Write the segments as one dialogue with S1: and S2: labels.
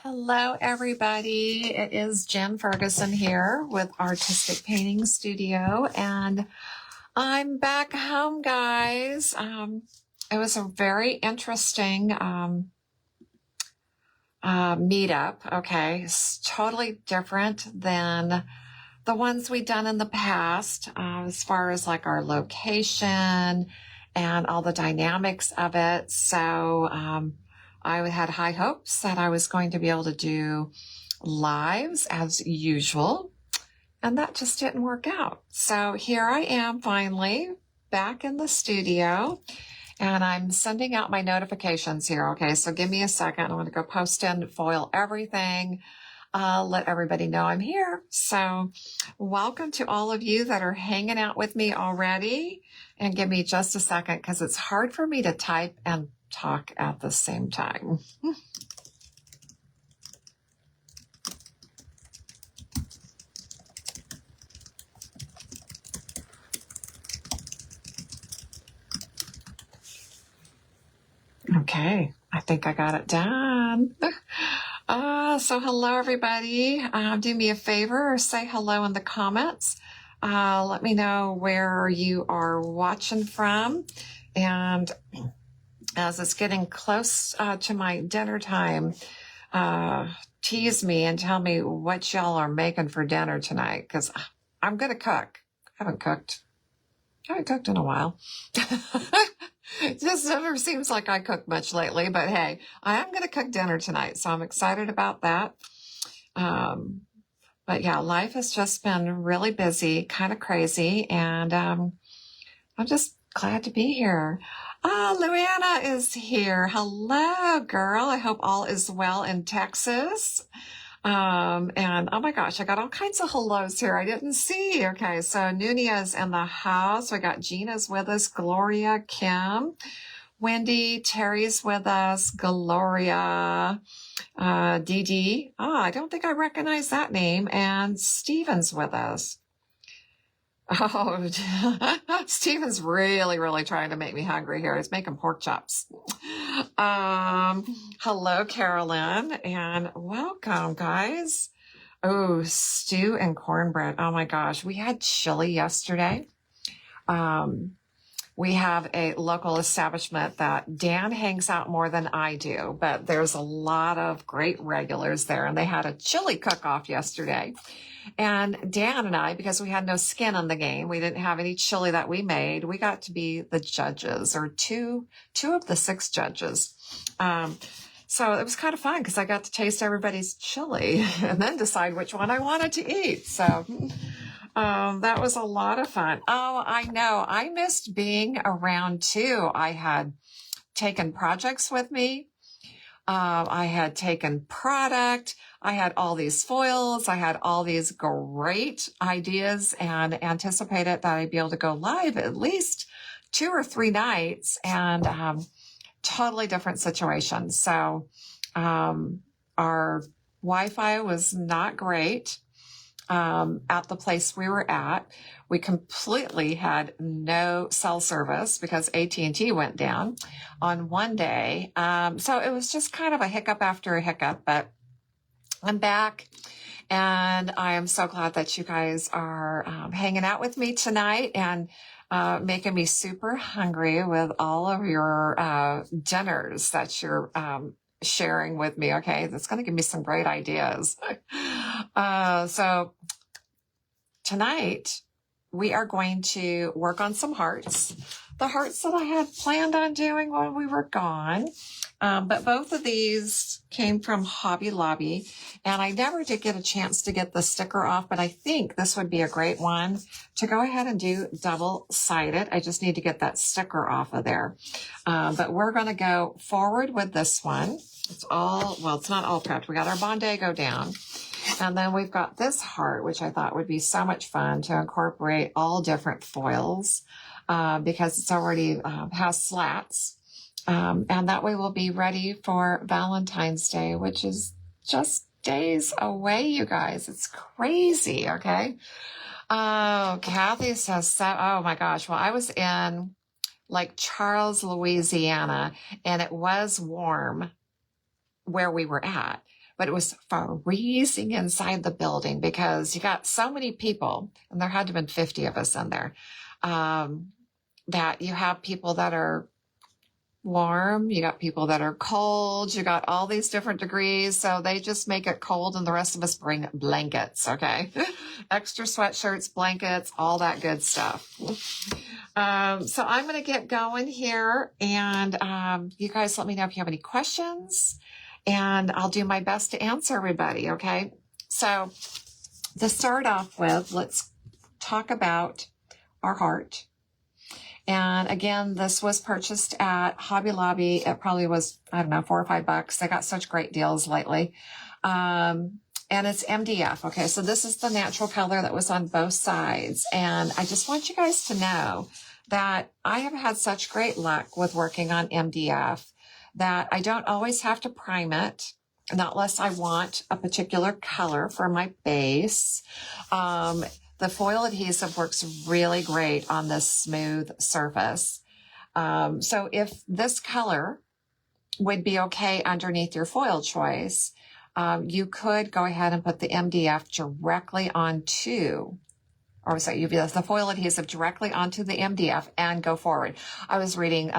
S1: Hello, everybody. It is Jen Ferguson here with Artistic Painting Studio, and I'm back home, guys. It was a very interesting meetup. Okay, it's totally different than the ones we've done in the past, as far as like our location and all the dynamics of it. So I had high hopes that I was going to be able to do lives as usual, and that just didn't work out. So here I am finally back in the studio, and I'm sending out my notifications here. Okay, so give me a second. I'm going to go post in, foil everything. Let everybody know I'm here. So welcome to all of you that are hanging out with me already. And give me just a second because it's hard for me to type and talk at the same time. Okay, I think I got it done. So hello, everybody. Do me a favor or say hello in the comments. Let me know where you are watching from. And as it's getting close to my dinner time, tease me and tell me what y'all are making for dinner tonight, because I'm going to cook. I haven't cooked in a while. It just never seems like I cook much lately, but hey, I am going to cook dinner tonight, so I'm excited about that. But yeah, life has just been really busy, kind of crazy, and I'm just glad to be here. Luana is here. Hello, girl. I hope all is well in Texas. And oh my gosh, I got all kinds of hellos here. I didn't see. Okay, so Nunia's in the house. We got Gina's with us, Gloria, Kim, Wendy, Terry's with us, Gloria, Dee Dee. I don't think I recognize that name. And Steven's with us. Oh, Steven's really trying to make me hungry here. He's making pork chops. Hello, Carolyn, and welcome, guys. Oh, stew and cornbread. Oh my gosh. We had chili yesterday. We have a local establishment that Dan hangs out more than I do, but there's a lot of great regulars there, and they had a chili cook-off yesterday. And Dan and I, because we had no skin in the game, we didn't have any chili that we made. We got to be the judges, or two of the 6 judges. So it was kind of fun because I got to taste everybody's chili and then decide which one I wanted to eat. So that was a lot of fun. Oh, I know. I missed being around too. I had taken projects with me. I had taken product. I had all these foils. I had all these great ideas and anticipated that I'd be able to go live at least 2 or 3 nights, and totally different situations. So our Wi-Fi was not great at the place we were at. We completely had no cell service because AT&T went down on one day. So it was just kind of a hiccup after a hiccup, but I'm back, and I am so glad that you guys are hanging out with me tonight and making me super hungry with all of your dinners that you're sharing with me. Okay, that's going to give me some great ideas. So tonight we are going to work on some hearts, the hearts that I had planned on doing when we were gone. But both of these came from Hobby Lobby, and I never did get a chance to get the sticker off, but I think this would be a great one to go ahead and do double-sided. I just need to get that sticker off of there. But we're going to go forward with this one. It's not all prepped. We got our Bondago down. And then we've got this heart, which I thought would be so much fun to incorporate all different foils because it's already has slats. And that way we'll be ready for Valentine's Day, which is just days away, you guys. It's crazy, okay? Oh, Kathy says, oh my gosh. Well, I was in like Charles, Louisiana, and it was warm where we were at. but it was freezing inside the building because you got so many people, and there had to have been 50 of us in there, that you have people that are warm, you got people that are cold, you got all these different degrees. So they just make it cold, and the rest of us bring blankets. Okay. Extra sweatshirts, blankets, all that good stuff. So I'm going to get going here, and you guys let me know if you have any questions, and I'll do my best to answer everybody. Okay. So to start off with, let's talk about our heart. And again, this was purchased at Hobby Lobby. It probably was, I don't know, $4 or $5. They got such great deals lately. And it's MDF. Okay. So this is the natural color that was on both sides. And I just want you guys to know that I have had such great luck with working on MDF that I don't always have to prime it, not unless I want a particular color for my base. The foil adhesive works really great on this smooth surface. So if this color would be okay underneath your foil choice, you could go ahead and put the MDF directly onto, or sorry, the foil adhesive directly onto the MDF and go forward. I was reading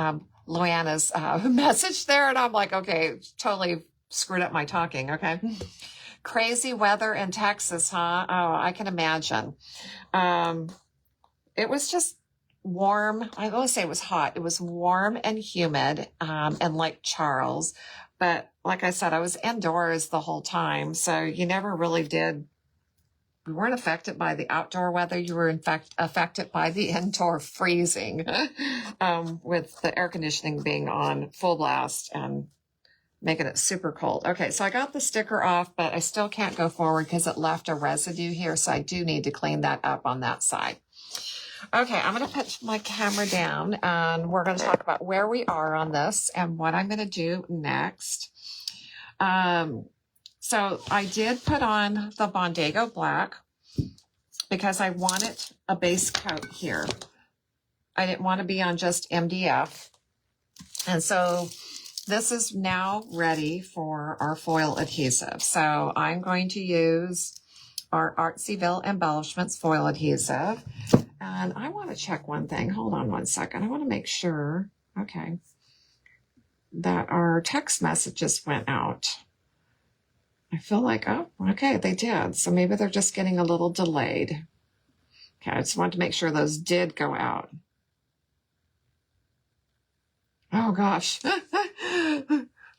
S1: Luana's message there, and I'm like, okay, totally screwed up my talking, okay? Crazy weather in Texas, huh? Oh, I can imagine. It was just warm. I won't say it was hot. It was warm and humid, and Lake Charles. But like I said, I was indoors the whole time. So you never really did. You weren't affected by the outdoor weather. You were in fact affected by the indoor freezing, with the air conditioning being on full blast and making it super cold. Okay, so I got the sticker off, but I still can't go forward because it left a residue here. So I do need to clean that up on that side. Okay, I'm going to put my camera down, and we're going to talk about where we are on this and what I'm going to do next. So I did put on the Bondago Black because I wanted a base coat here. I didn't want to be on just MDF. And so this is now ready for our foil adhesive. So I'm going to use our Artsyville Embellishments foil adhesive. And I want to check one thing. Hold on one second. I want to make sure, okay, that our text messages went out. I feel like, oh, okay, they did. So maybe they're just getting a little delayed. Okay, I just wanted to make sure those did go out. Oh, gosh.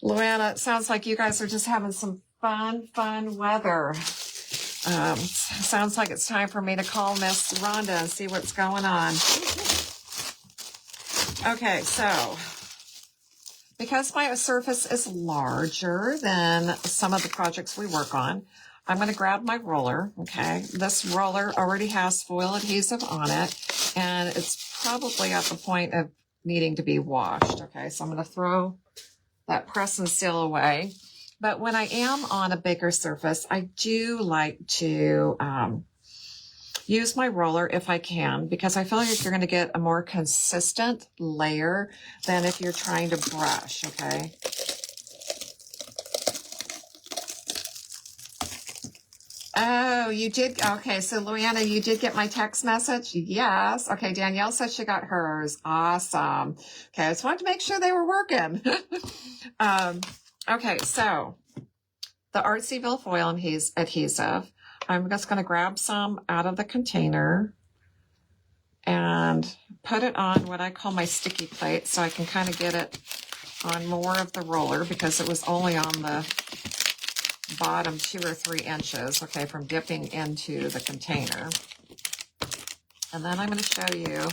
S1: Luana, it sounds like you guys are just having some fun weather. Sounds like it's time for me to call Miss Rhonda and see what's going on. Okay, so because my surface is larger than some of the projects we work on, I'm going to grab my roller, okay? This roller already has foil adhesive on it, and it's probably at the point of needing to be washed, okay? So I'm going to throw that press and seal away. But when I am on a bigger surface, I do like to use my roller if I can, because I feel like you're going to get a more consistent layer than if you're trying to brush, okay? Oh, you did? Okay, so Luana, you did get my text message? Yes. Okay, Danielle said she got hers. Awesome. Okay, I just wanted to make sure they were working. Okay, so the Artsyville foil adhesive, I'm just going to grab some out of the container and put it on what I call my sticky plate so I can kind of get it on more of the roller because it was only on the bottom 2 or 3 inches, okay, from dipping into the container. And then I'm going to show you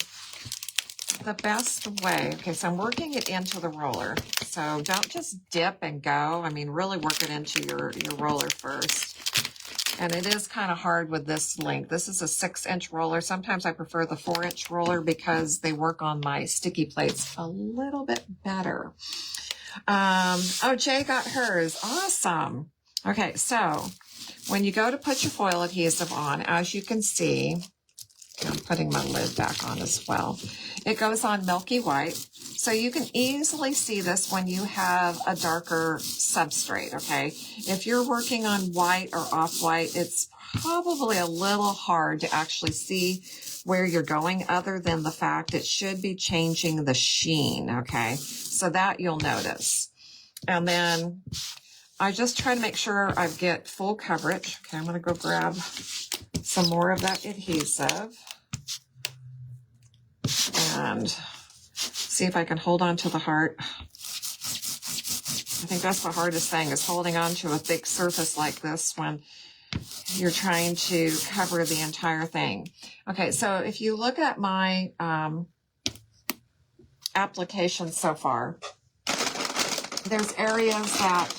S1: the best way. Okay, so I'm working it into the roller. So don't just dip and go. I mean, really work it into your roller first. And it is kind of hard with this length. This is a 6-inch roller. Sometimes I prefer the 4-inch roller because they work on my sticky plates a little bit better. Oh, Jay got hers. Awesome. Okay, so when you go to put your foil adhesive on, as you can see, I'm putting my lid back on as well. It goes on milky white. So you can easily see this when you have a darker substrate, okay? If you're working on white or off-white, it's probably a little hard to actually see where you're going other than the fact it should be changing the sheen, okay? So that you'll notice. And then I just try to make sure I get full coverage. Okay, I'm going to go grab some more of that adhesive and see if I can hold on to the heart. I think that's the hardest thing, is holding on to a thick surface like this when you're trying to cover the entire thing. Okay, so if you look at my application so far, there's areas that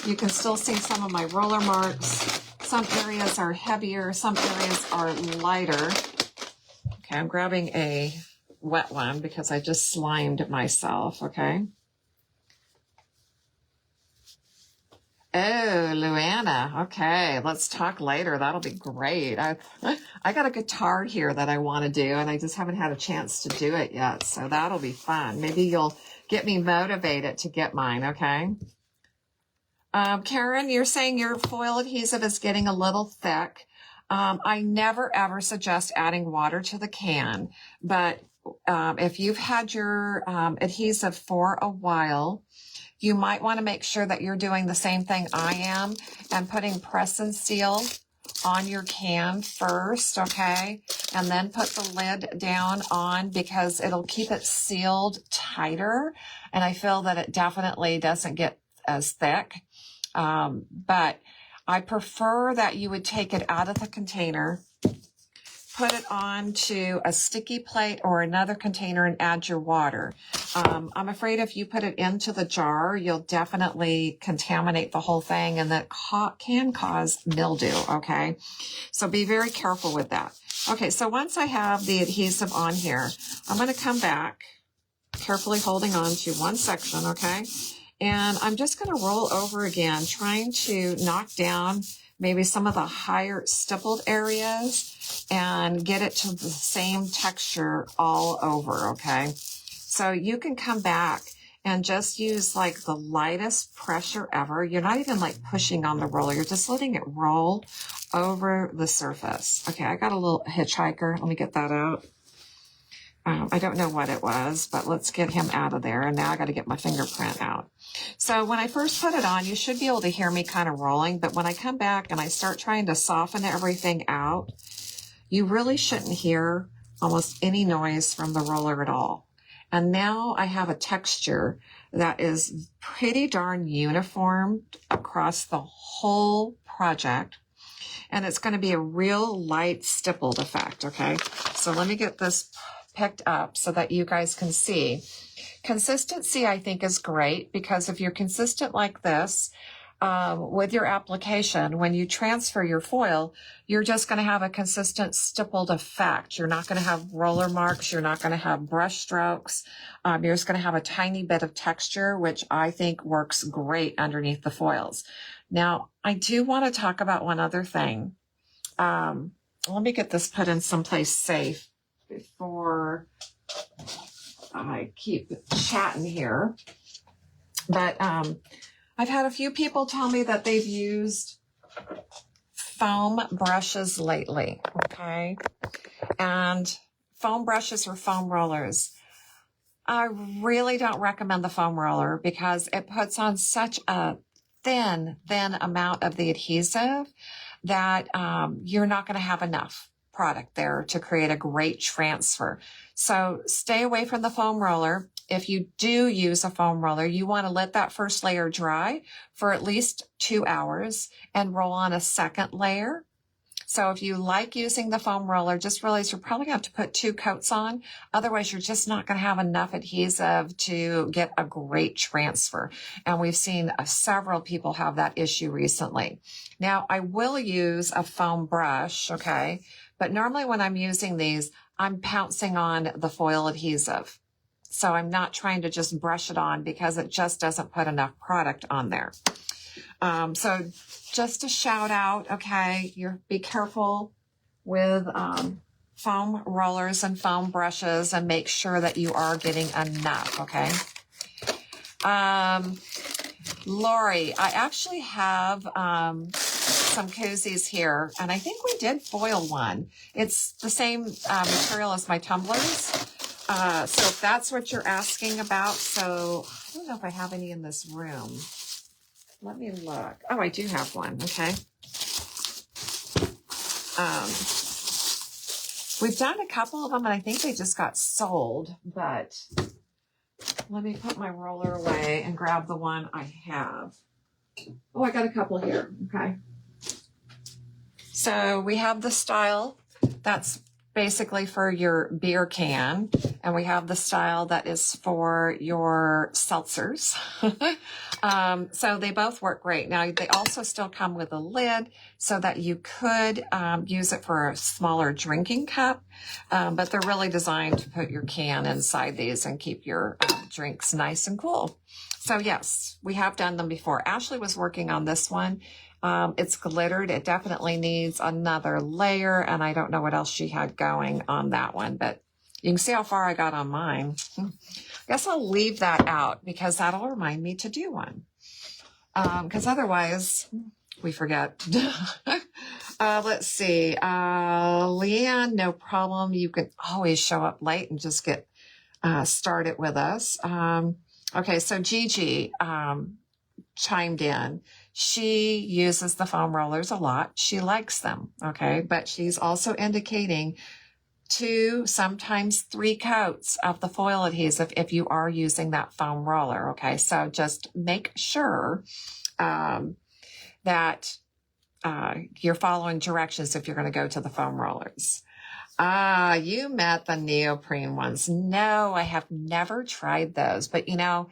S1: you can still see some of my roller marks. Some areas are heavier, some areas are lighter. Okay, I'm grabbing a wet one because I just slimed myself, okay? Oh, Luana. Okay, let's talk later. That'll be great. I got a guitar here that I want to do, and I just haven't had a chance to do it yet, so that'll be fun. Maybe you'll get me motivated to get mine, okay? Karen, you're saying your foil adhesive is getting a little thick. I never, ever suggest adding water to the can, but if you've had your adhesive for a while, you might want to make sure that you're doing the same thing I am and putting press and seal on your can first, okay? And then put the lid down on, because it'll keep it sealed tighter. And I feel that it definitely doesn't get as thick. But I prefer that you would take it out of the container, put it onto a sticky plate or another container, and add your water. I'm afraid if you put it into the jar, you'll definitely contaminate the whole thing, and that can cause mildew, okay? So be very careful with that. Okay, so once I have the adhesive on here, I'm going to come back, carefully holding on to one section, okay? And I'm just going to roll over again, trying to knock down maybe some of the higher stippled areas and get it to the same texture all over, okay? So you can come back and just use like the lightest pressure ever. You're not even like pushing on the roller. You're just letting it roll over the surface. Okay, I got a little hitchhiker. Let me get that out. I don't know what it was, but let's get him out of there. And now I got to get my fingerprint out. So when I first put it on, you should be able to hear me kind of rolling. But when I come back and I start trying to soften everything out, you really shouldn't hear almost any noise from the roller at all. And now I have a texture that is pretty darn uniform across the whole project. And it's going to be a real light stippled effect, okay? So let me get this picked up so that you guys can see. Consistency, I think, is great, because if you're consistent like this with your application, when you transfer your foil, you're just going to have a consistent stippled effect. You're not going to have roller marks. You're not going to have brush strokes. You're just going to have a tiny bit of texture, which I think works great underneath the foils. Now, I do want to talk about one other thing. Let me get this put in someplace safe before I keep chatting here. But I've had a few people tell me that they've used foam brushes lately, okay? And foam brushes or foam rollers. I really don't recommend the foam roller because it puts on such a thin amount of the adhesive that you're not going to have enough product there to create a great transfer. So stay away from the foam roller. If you do use a foam roller, you want to let that first layer dry for at least 2 hours and roll on a second layer. So if you like using the foam roller, just realize you're probably going to have to put 2 coats on. Otherwise, you're just not going to have enough adhesive to get a great transfer. And we've seen several people have that issue recently. Now, I will use a foam brush, okay? But normally when I'm using these, I'm pouncing on the foil adhesive. So I'm not trying to just brush it on because it just doesn't put enough product on there. So just a shout out, okay, be careful with foam rollers and foam brushes and make sure that you are getting enough, okay? Lori, I actually have some koozies here, and I think we did foil one. It's the same material as my tumblers. So if that's what you're asking about, so I don't know if I have any in this room. Let me look. Oh, I do have one, okay. We've done a couple of them, and I think they just got sold, but let me put my roller away and grab the one I have. Oh, I got a couple here, okay. So we have the style that's basically for your beer can, and we have the style that is for your seltzers. So they both work great. Now, they also still come with a lid so that you could use it for a smaller drinking cup, but they're really designed to put your can inside these and keep your drinks nice and cool. So yes, we have done them before. Ashley was working on this one. It's glittered. It definitely needs another layer, and I don't know what else she had going on that one, but you can see how far I got on mine. I guess I'll leave that out because that'll remind me to do one. Because otherwise we forget. Let's see. Leanne, no problem. You can always show up late and just get started with us. Okay, so Gigi chimed in. She uses the foam rollers a lot. She likes them, okay? But she's also indicating 2, sometimes 3 coats of the foil adhesive if you are using that foam roller, okay? So just make sure that you're following directions if you're going to go to the foam rollers. You met the neoprene ones. No, I have never tried those, but you know,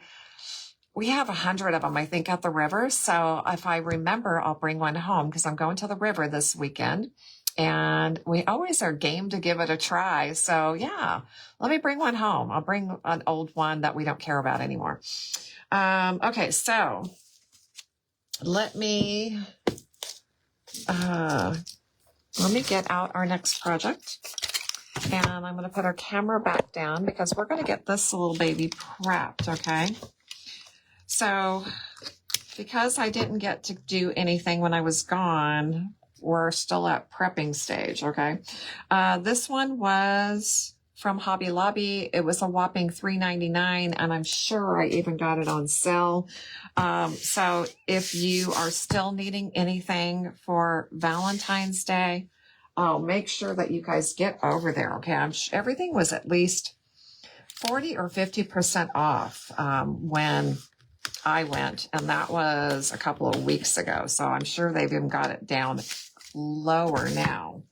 S1: we have 100 of them, I think, at the river. So if I remember, I'll bring one home because I'm going to the river this weekend. And we always are game to give it a try. So yeah, let me bring one home. I'll bring an old one that we don't care about anymore. Okay, so let me get out our next project. And I'm going to put our camera back down because we're going to get this little baby prepped, okay? So because I didn't get to do anything when I was gone, we're still at prepping stage, okay? This one was from Hobby Lobby. It was a whopping $3.99, and I'm sure I even got it on sale. So if you are still needing anything for Valentine's Day, make sure that you guys get over there, okay? Everything was at least 40 or 50% off when I went, and that was a couple of weeks ago. So I'm sure they've even got it down lower now.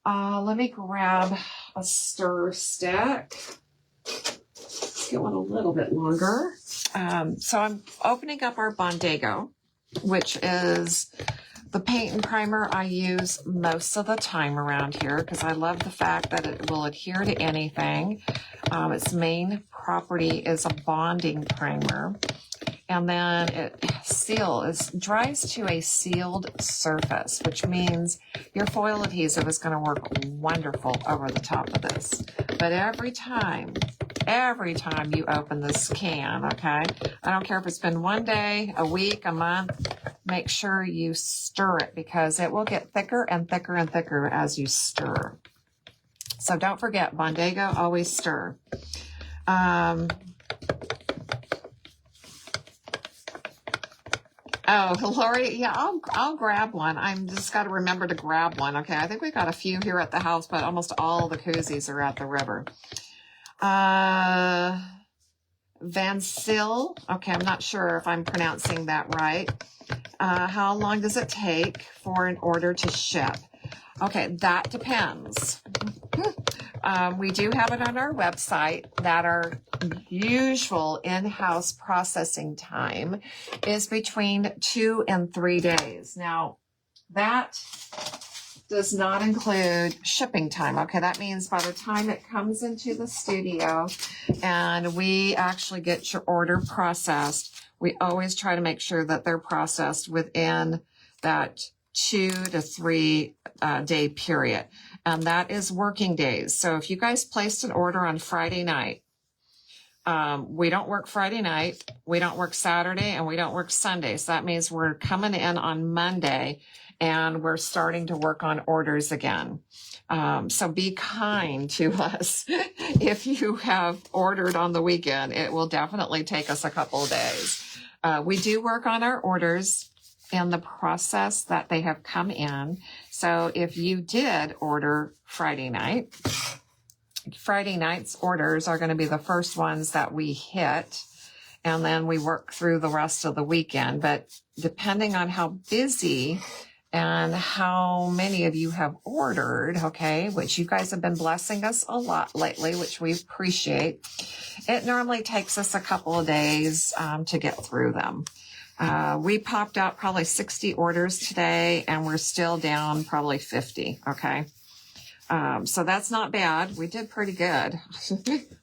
S1: Let me grab a stir stick. Let's get one a little bit longer. So I'm opening up our Bondego, which is the paint and primer I use most of the time around here because I love the fact that it will adhere to anything. Its main property is a bonding primer. And then it dries to a sealed surface, which means your foil adhesive is going to work wonderful over the top of this. But every time you open this can, okay, I don't care if it's been one day, a week, a month, make sure you stir it because it will get thicker and thicker and thicker as you stir. So don't forget, Bondego, always stir. Oh, Lori, yeah, I'll grab one. I'm just got to remember to grab one. Okay, I think we got a few here at the house, but almost all the koozies are at the river. Vansil. Okay, I'm not sure if I'm pronouncing that right. How long does it take for an order to ship? Okay, that depends. We do have it on our website that our usual in-house processing time is between 2 and 3 days. Now, that does not include shipping time. Okay, that means by the time it comes into the studio and we actually get your order processed, we always try to make sure that they're processed within that 2 to 3 day period. and that is working days. So if you guys placed an order on Friday night, we don't work Friday night, we don't work Saturday, and we don't work Sunday. So that means we're coming in on Monday and we're starting to work on orders again. So be kind to us. If you have ordered on the weekend, it will definitely take us a couple of days. We do work on our orders in the process that they have come in. So if you did order Friday night, Friday night's orders are going to be the first ones that we hit, and then we work through the rest of the weekend. But depending on how busy and how many of you have ordered, okay, which you guys have been blessing us a lot lately, which we appreciate, it normally takes us a couple of days to get through them. We popped out probably 60 orders today, and we're still down probably 50, okay? So that's not bad. We did pretty good.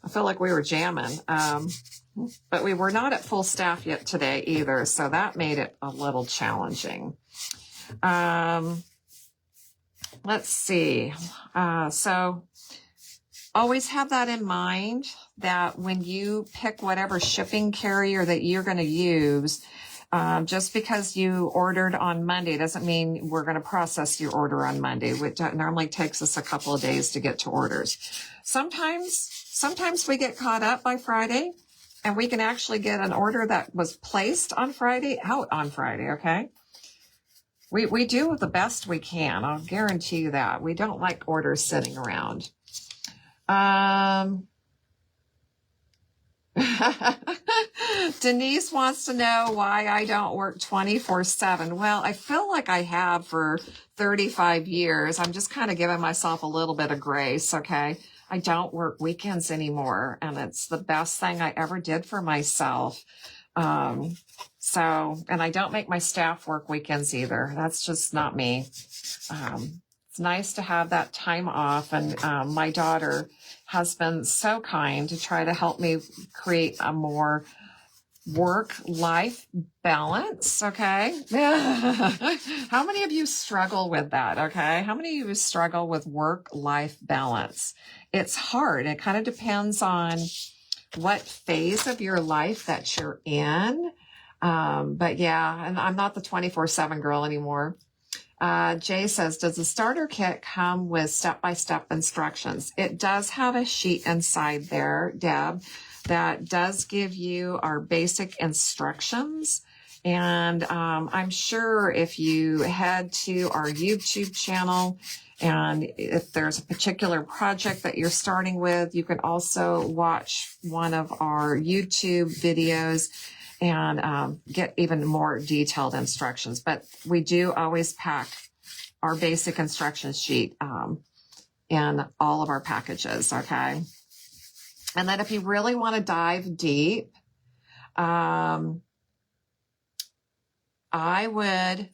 S1: I feel like we were jamming. But we were not at full staff yet today either, so that made it a little challenging. Let's see. So always have that in mind, that when you pick whatever shipping carrier that you're going to use, just because you ordered on Monday doesn't mean we're going to process your order on Monday, which normally takes us a couple of days to get to orders. Sometimes we get caught up by Friday, and we can actually get an order that was placed on Friday out on Friday, okay? We do the best we can. I'll guarantee you that. We don't like orders sitting around. Denise wants to know why I don't work 24/7. Well, I feel like I have for 35 years. I'm just kind of giving myself a little bit of grace, okay? I don't work weekends anymore, and it's the best thing I ever did for myself. And I don't make my staff work weekends either. That's just not me. It's nice to have that time off, and my daughter has been so kind to try to help me create a more work-life balance, okay? How many of you struggle with that, okay? How many of you struggle with work-life balance? It's hard. It kind of depends on what phase of your life that you're in. But yeah, and I'm not the 24/7 girl anymore. Jay says, does the starter kit come with step-by-step instructions? It does have a sheet inside there, Deb, that does give you our basic instructions. And I'm sure if you head to our YouTube channel, and if there's a particular project that you're starting with, you can also watch one of our YouTube videos and get even more detailed instructions. But we do always pack our basic instruction sheet in all of our packages, okay? And then if you really want to dive deep, I would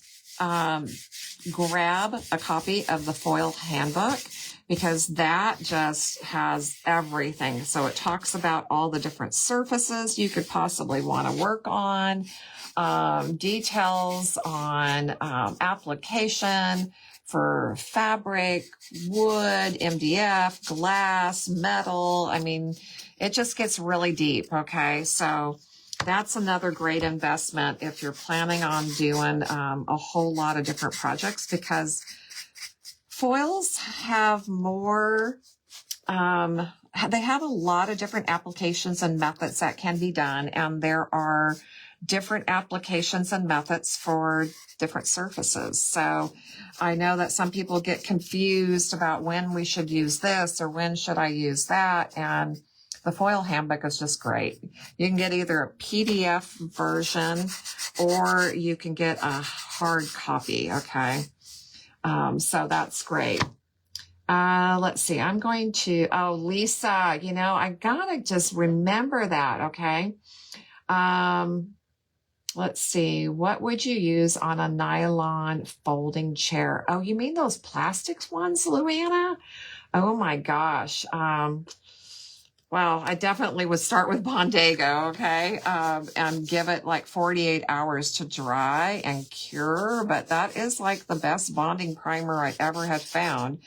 S1: grab a copy of the Foil Handbook, because that just has everything. So it talks about all the different surfaces you could possibly want to work on, details on application for fabric, wood, MDF, glass, metal. I mean, it just gets really deep, okay? So that's another great investment if you're planning on doing a whole lot of different projects, because foils have more, they have a lot of different applications and methods that can be done. And there are different applications and methods for different surfaces. So I know that some people get confused about when we should use this or when should I use that. And the Foil Handbook is just great. You can get either a PDF version or you can get a hard copy, okay? So that's great. Let's see. I'm going to, Lisa, I gotta just remember that, okay? Let's see. What would you use on a nylon folding chair? Oh, you mean those plastics ones, Luana? Oh my gosh. Well, I definitely would start with Bondago, okay, and give it like 48 hours to dry and cure. But that is like the best bonding primer I ever had found.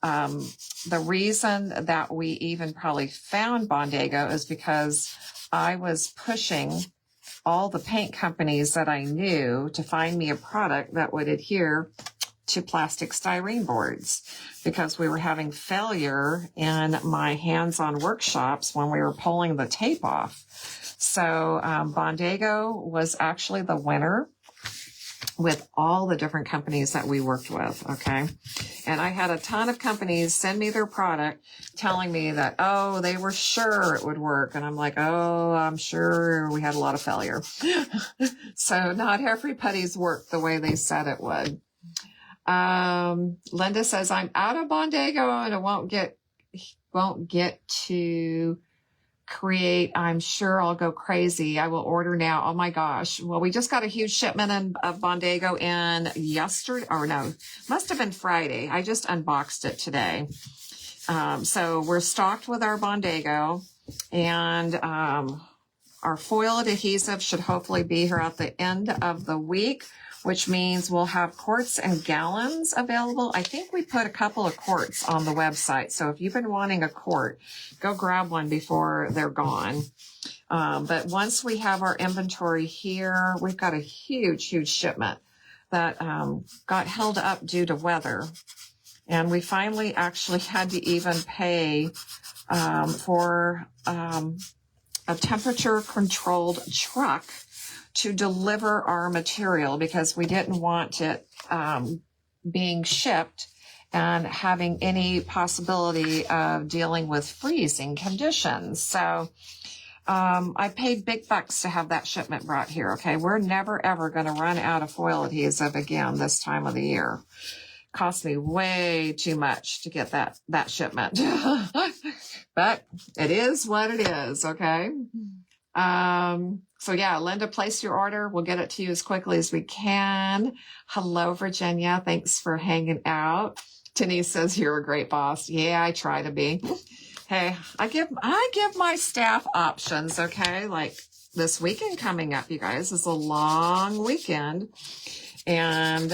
S1: Um, the reason that we even probably found Bondago is because I was pushing all the paint companies that I knew to find me a product that would adhere to plastic styrene boards, because we were having failure in my hands-on workshops when we were pulling the tape off. So Bondago was actually the winner with all the different companies that we worked with, okay? And I had a ton of companies send me their product telling me that, oh, they were sure it would work. And I'm like, oh, I'm sure we had a lot of failure. So not everybody's worked the way they said it would. Linda says, I'm out of Bondago and I won't get to create. I'm sure I'll go crazy. I will order now. Oh my gosh. Well, we just got a huge shipment of Bondago in yesterday, or no, must have been Friday. I just unboxed it today. So we're stocked with our Bondago, and, our foil adhesive should hopefully be here at the end of the week, which means we'll have quarts and gallons available. I think we put a couple of quarts on the website. So if you've been wanting a quart, go grab one before they're gone. But once we have our inventory here, we've got a huge shipment that got held up due to weather. And we finally actually had to even pay for a temperature controlled truck to deliver our material, because we didn't want it being shipped and having any possibility of dealing with freezing conditions. So I paid big bucks to have that shipment brought here. Okay, we're never ever going to run out of foil adhesive again this time of the year. Cost me way too much to get that shipment. But it is what it is, okay? So yeah, Linda, place your order. We'll get it to you as quickly as we can. Hello, Virginia. Thanks for hanging out. Denise says you're a great boss. Yeah, I try to be. Hey, I give my staff options, okay? Like this weekend coming up, you guys, is a long weekend. And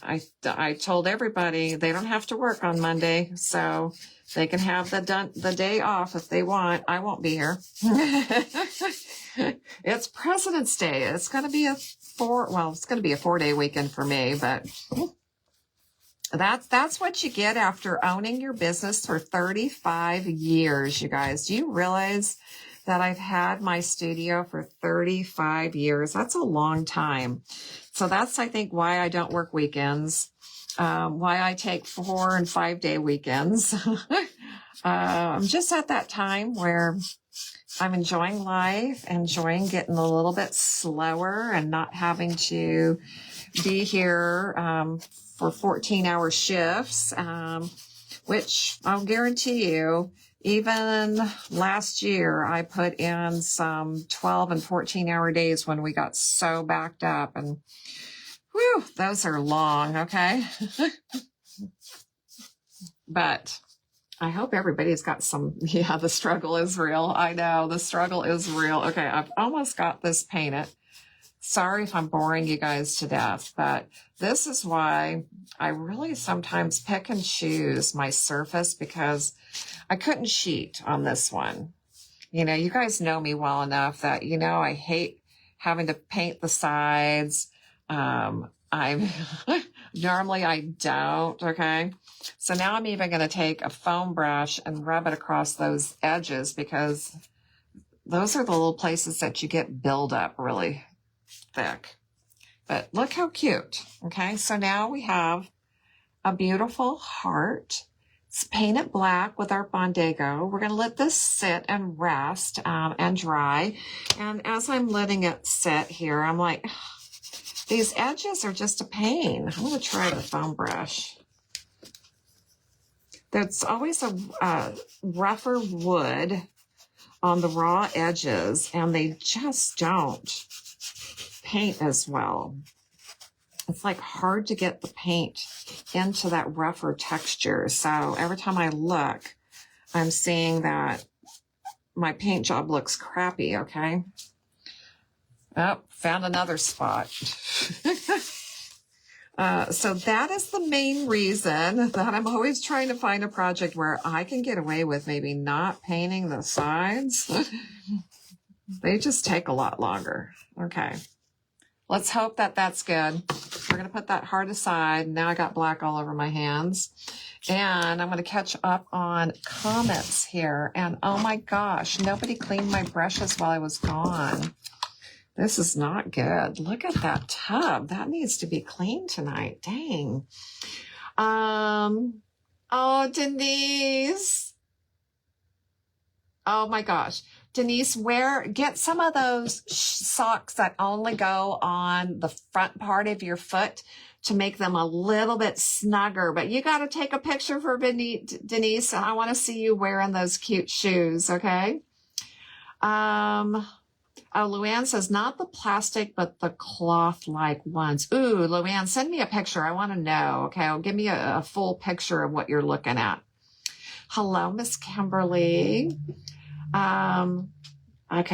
S1: I told everybody they don't have to work on Monday, so they can have the day off if they want. I won't be here. It's President's Day. It's going to be a 4-day weekend for me, but that's what you get after owning your business for 35 years, you guys. Do you realize that I've had my studio for 35 years? That's a long time. So that's, I think, why I don't work weekends, why I take 4 and 5 day weekends. I'm just at that time where I'm enjoying life, enjoying getting a little bit slower and not having to be here for 14-hour shifts, which I'll guarantee you, even last year, I put in some 12 and 14-hour days when we got so backed up. And whew, those are long, okay? But I hope everybody's got the struggle is real. I know, the struggle is real. Okay, I've almost got this painted. Sorry if I'm boring you guys to death, but this is why I really sometimes pick and choose my surface, because I couldn't sheet on this one. You know, you guys know me well enough that, you know, I hate having to paint the sides. Normally I don't, okay? So now I'm even going to take a foam brush and rub it across those edges, because those are the little places that you get buildup really thick. But look how cute. Okay, so now we have a beautiful heart. It's painted black with our Bondago. We're going to let this sit and rest and dry. And as I'm letting it sit here, I'm like, these edges are just a pain. I'm going to try the foam brush. There's always a rougher wood on the raw edges, and they just don't paint as well. It's like hard to get the paint into that rougher texture. So every time I look, I'm seeing that my paint job looks crappy, okay? Oh, found another spot. So that is the main reason that I'm always trying to find a project where I can get away with maybe not painting the sides. They just take a lot longer. Okay. Let's hope that that's good. We're going to put that heart aside. Now I got black all over my hands. And I'm going to catch up on comments here. And oh my gosh, nobody cleaned my brushes while I was gone. This is not good. Look at that tub. That needs to be cleaned tonight. Dang. Oh, Denise. Oh my gosh. Denise, get some of those socks that only go on the front part of your foot to make them a little bit snugger. But you got to take a picture for Denise. I want to see you wearing those cute shoes. Okay. Oh, Luann says, not the plastic, but the cloth-like ones. Ooh, Luann, send me a picture. I want to know. Okay, give me a full picture of what you're looking at. Hello, Miss Kimberly. Okay,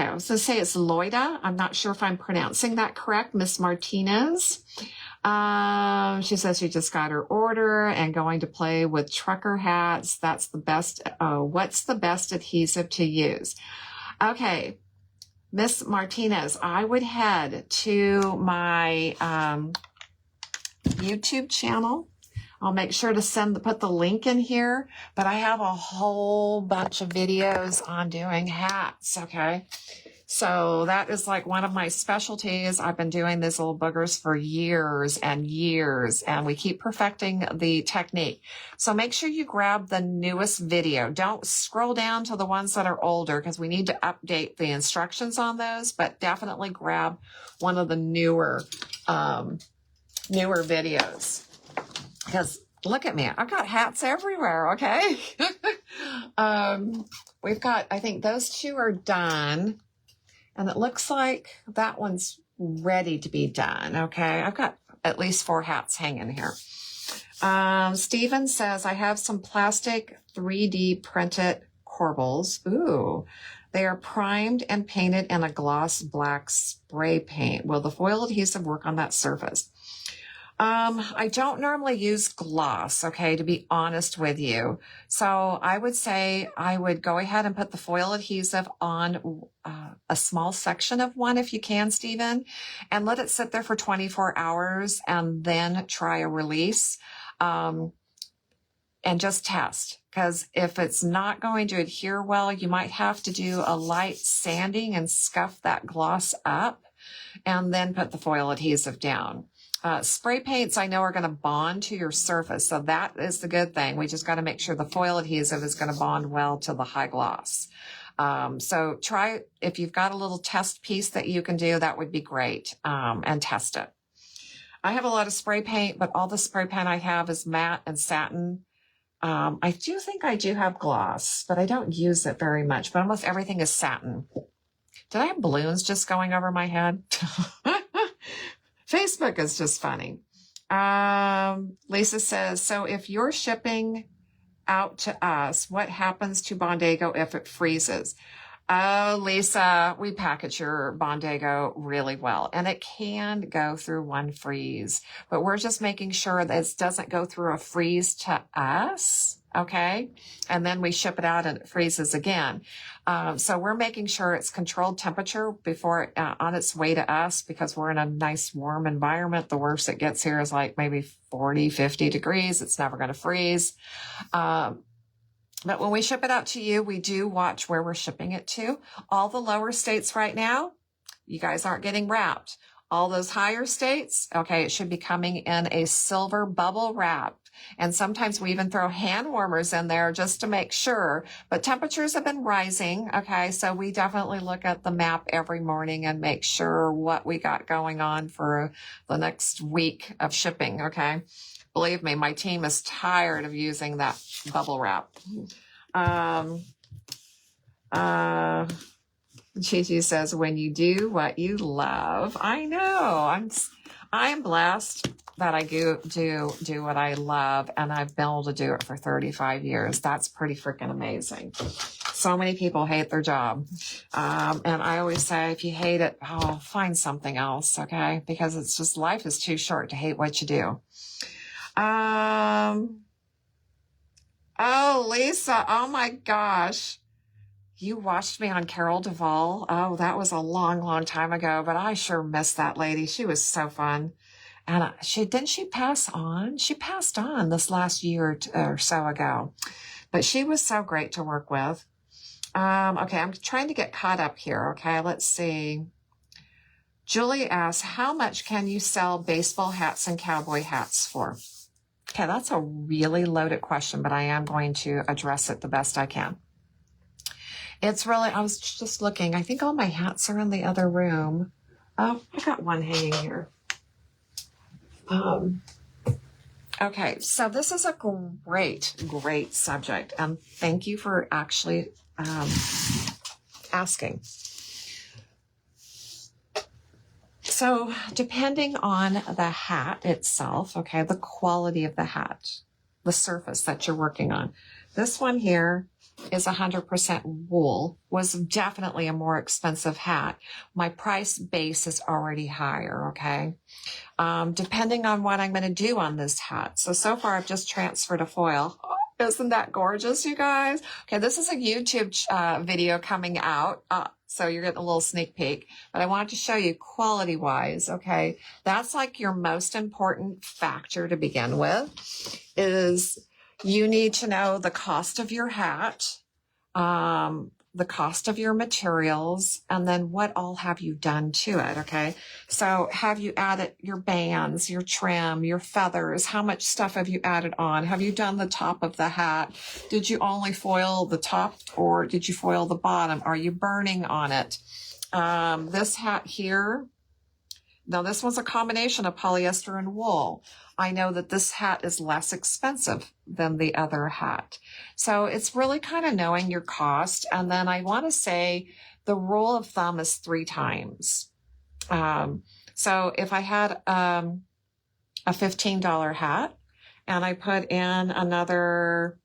S1: I was going to say it's Loida. I'm not sure if I'm pronouncing that correct. Miss Martinez. She says she just got her order and going to play with trucker hats. That's the best. What's the best adhesive to use? Okay. Miss Martinez, I would head to my YouTube channel. I'll make sure to put the link in here, but I have a whole bunch of videos on doing hats, okay? So that is like one of my specialties. I've been doing these little boogers for years and years, and we keep perfecting the technique. So make sure you grab the newest video. Don't scroll down to the ones that are older because we need to update the instructions on those, but definitely grab one of the newer videos. Because look at me, I've got hats everywhere, okay? We've got, I think those two are done. And it looks like that one's ready to be done, okay? I've got at least 4 hats hanging here. Steven says, I have some plastic 3D printed corbels. Ooh, they are primed and painted in a gloss black spray paint. Will the foil adhesive work on that surface? I don't normally use gloss, okay, to be honest with you. So I would say I would go ahead and put the foil adhesive on a small section of one if you can, Stephen, and let it sit there for 24 hours and then try a release and just test. Because if it's not going to adhere well, you might have to do a light sanding and scuff that gloss up and then put the foil adhesive down. Spray paints, I know, are going to bond to your surface. So that is the good thing. We just got to make sure the foil adhesive is going to bond well to the high gloss. So try, if you've got a little test piece that you can do, that would be great, and test it. I have a lot of spray paint, but all the spray paint I have is matte and satin. I do think I do have gloss, but I don't use it very much, but almost everything is satin. Did I have balloons just going over my head? Facebook is just funny. Lisa says, so if you're shipping out to us, what happens to Bondago if it freezes? Oh, Lisa, we package your Bondago really well, and it can go through one freeze, but we're just making sure that it doesn't go through a freeze to us. Okay. And then we ship it out and it freezes again. So we're making sure it's controlled temperature before on its way to us, because we're in a nice warm environment. The worst it gets here is like maybe 40, 50 degrees. It's never going to freeze. But when we ship it out to you, we do watch where we're shipping it to. All the lower states right now, you guys aren't getting wrapped. All those higher states, okay, it should be coming in a silver bubble wrap. And sometimes we even throw hand warmers in there just to make sure. But temperatures have been rising, okay? So we definitely look at the map every morning and make sure what we got going on for the next week of shipping, okay? Believe me, my team is tired of using that bubble wrap. Gigi says, when you do what you love, I know. I'm blessed that I do what I love, and I've been able to do it for 35 years. That's pretty freaking amazing. So many people hate their job. And I always say, if you hate it, find something else, okay? Because it's just, life is too short to hate what you do. Oh, Lisa, oh my gosh. You watched me on Carol Duvall. Oh, that was a long, long time ago, but I sure miss that lady. She was so fun. And didn't she pass on? She passed on this last year or so ago, but she was so great to work with. Okay, I'm trying to get caught up here. Okay, let's see. Julie asks, how much can you sell baseball hats and cowboy hats for? Okay, that's a really loaded question, but I am going to address it the best I can. It's really, I was just looking. I think all my hats are in the other room. Oh, I got one hanging here. Okay, so this is a great, great subject. And thank you for actually asking. So depending on the hat itself, okay, the quality of the hat, the surface that you're working on. This one here is 100% wool, was definitely a more expensive hat. My price base is already higher, okay? Depending on what I'm going to do on this hat. So far I've just transferred a foil. Oh, isn't that gorgeous, you guys? Okay, this is a YouTube video coming out. So you're getting a little sneak peek, but I wanted to show you quality wise. Okay. That's like your most important factor to begin with, is you need to know the cost of your hat, the cost of your materials, and then what all have you done to it, okay? So have you added your bands, your trim, your feathers? How much stuff have you added on? Have you done the top of the hat? Did you only foil the top or did you foil the bottom? Are you burning on it? This hat here, now this one's a combination of polyester and wool. I know that this hat is less expensive than the other hat. So it's really kind of knowing your cost. And then I want to say the rule of thumb is 3 times. So if I had a $15 hat and I put in another,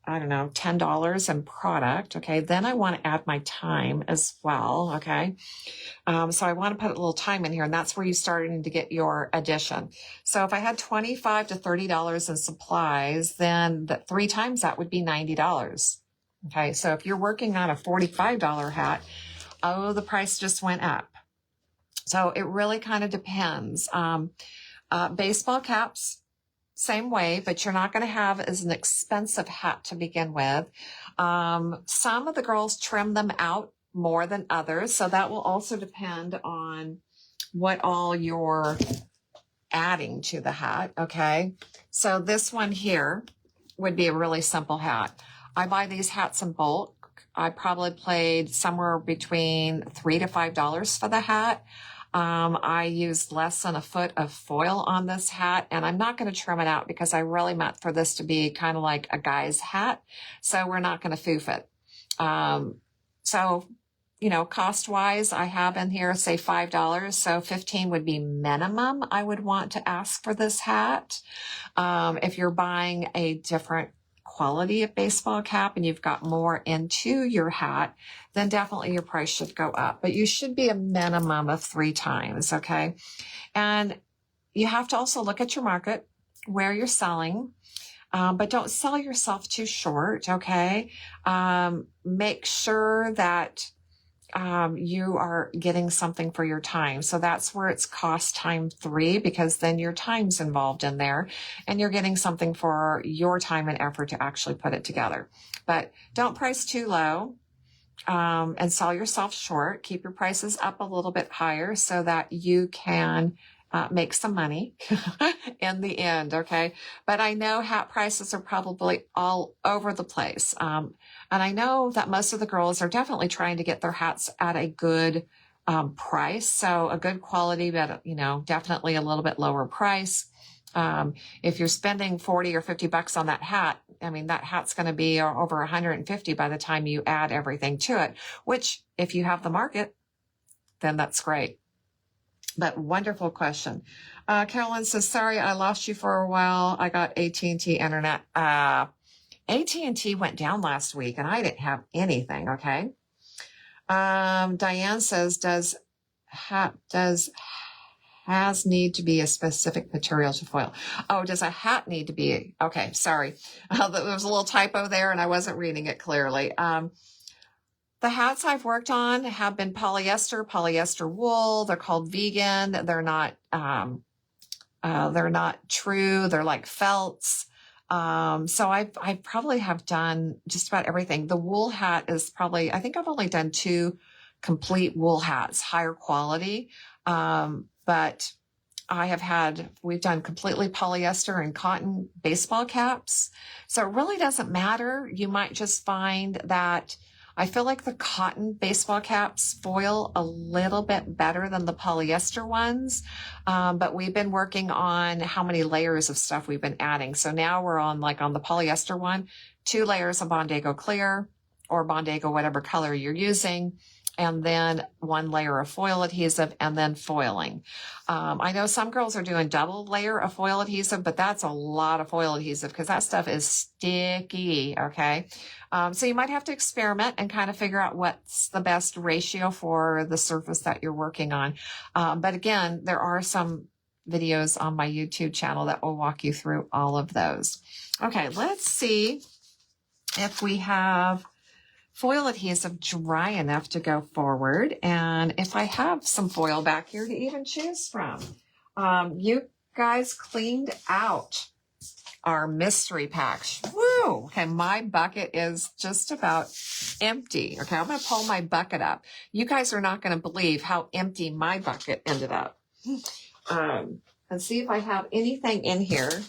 S1: I don't know, $10 in product, okay, then I want to add my time as well, okay? So I want to put a little time in here, and that's where you starting to get your addition. So if I had $25 to $30 in supplies, then 3 times that would be $90. Okay, so if you're working on a $45 hat, the price just went up. So it really kind of depends. Baseball caps, same way, but you're not going to have as an expensive hat to begin with. Some of the girls trim them out more than others. So that will also depend on what all you're adding to the hat. Okay. So this one here would be a really simple hat. I buy these hats in bulk. I probably paid somewhere between $3 to $5 for the hat. I used less than a foot of foil on this hat, and I'm not going to trim it out because I really meant for this to be kind of like a guy's hat. So we're not going to foof it. So, you know, cost wise, I have in here, say $5. So 15 would be minimum I would want to ask for this hat. If you're buying a different quality of baseball cap and you've got more into your hat, then definitely your price should go up, but you should be a minimum of 3 times. Okay. And you have to also look at your market, where you're selling, but don't sell yourself too short. Okay. Make sure that you are getting something for your time. So that's where it's cost time 3, because then your time's involved in there and you're getting something for your time and effort to actually put it together. But don't price too low, and sell yourself short. Keep your prices up a little bit higher so that you can make some money in the end. Okay. But I know hat prices are probably all over the place. And I know that most of the girls are definitely trying to get their hats at a good price. So a good quality, but, you know, definitely a little bit lower price. If you're spending 40 or 50 bucks on that hat, I mean, that hat's going to be over 150 by the time you add everything to it, which if you have the market, then that's great. But wonderful question. Carolyn says, sorry, I lost you for a while. I got AT&T internet. AT&T went down last week and I didn't have anything. Okay. Diane says, has need to be a specific material to foil? Oh, does a hat need to be? Okay, sorry. There was a little typo there and I wasn't reading it clearly. The hats I've worked on have been polyester wool. They're called vegan. They're not true. They're like felts. So I probably have done just about everything. The wool hat is probably, I think I've only done 2 complete wool hats, higher quality. But we've done completely polyester and cotton baseball caps. So it really doesn't matter. You might just find that I feel like the cotton baseball caps foil a little bit better than the polyester ones. But we've been working on how many layers of stuff we've been adding. So now we're on the polyester one, 2 layers of Bondago clear or Bondago, whatever color you're using. And then 1 layer of foil adhesive and then foiling. I know some girls are doing double layer of foil adhesive, but that's a lot of foil adhesive because that stuff is sticky, okay? So you might have to experiment and kind of figure out what's the best ratio for the surface that you're working on. But again, there are some videos on my YouTube channel that will walk you through all of those. Okay, let's see if we have foil adhesive dry enough to go forward. And if I have some foil back here to even choose from. You guys cleaned out our mystery packs. Woo! Okay, my bucket is just about empty. Okay, I'm going to pull my bucket up. You guys are not going to believe how empty my bucket ended up. And see if I have anything in here